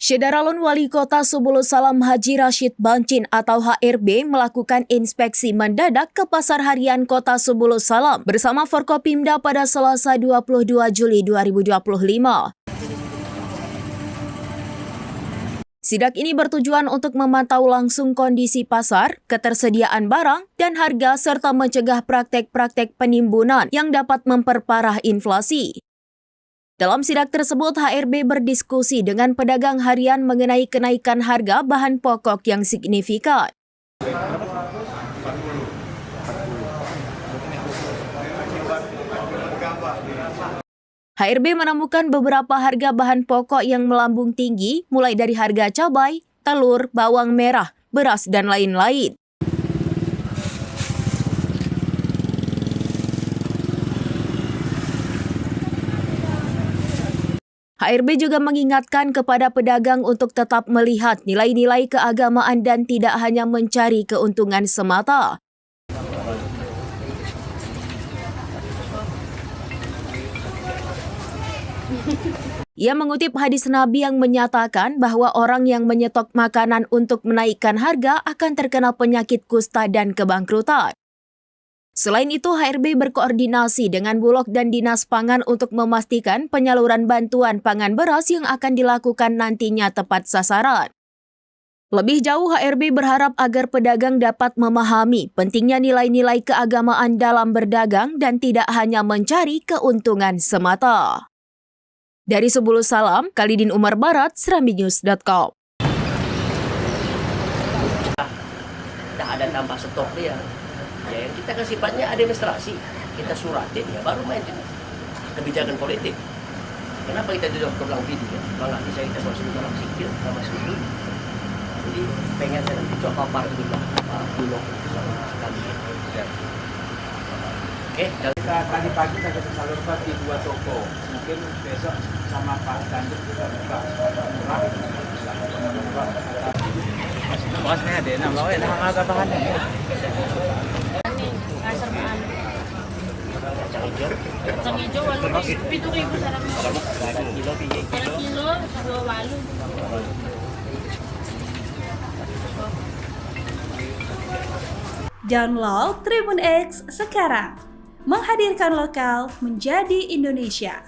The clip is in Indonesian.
Syederalun Wali Kota Subulus Salam Haji Rashid Bancin atau HRB melakukan inspeksi mendadak ke Pasar Harian Kota Subulus Salam bersama Forkopimda pada Selasa 22 Juli 2025. Sidak ini bertujuan untuk memantau langsung kondisi pasar, ketersediaan barang, dan harga serta mencegah praktek-praktek penimbunan yang dapat memperparah inflasi. Dalam sidak tersebut, HRB berdiskusi dengan pedagang harian mengenai kenaikan harga bahan pokok yang signifikan. HRB menemukan beberapa harga bahan pokok yang melambung tinggi, mulai dari harga cabai, telur, bawang merah, beras, dan lain-lain. HRB juga mengingatkan kepada pedagang untuk tetap melihat nilai-nilai keagamaan dan tidak hanya mencari keuntungan semata. Ia mengutip hadis Nabi yang menyatakan bahwa orang yang menyetok makanan untuk menaikkan harga akan terkena penyakit kusta dan kebangkrutan. Selain itu, HRB berkoordinasi dengan Bulog dan Dinas Pangan untuk memastikan penyaluran bantuan pangan beras yang akan dilakukan nantinya tepat sasaran. Lebih jauh, HRB berharap agar pedagang dapat memahami pentingnya nilai-nilai keagamaan dalam berdagang dan tidak hanya mencari keuntungan semata. Dari Subulus Salam, Khalidin Umar Barat, serambinews.com. Tidak ada tambah stok dia. Ya, yang kita kan sifatnya administrasi, kita suratin ya baru main kebijakan politik. Kenapa kita tidak berulang video? Kalau bisa kita masuk dalam sikil, sama sudut. Jadi pengen saya nanti coba papar juga Bulog sama sekali. Oke, tadi pagi saya salurkan di 2 toko. Mungkin besok sama Pak Ganjar kita buka murah. Makasih ada nama ya, nah agak tahan ya. Kacang hijau walu 7.000 sarang. Kilo 2 walu. Download Tribun X sekarang. Menghadirkan lokal menjadi Indonesia.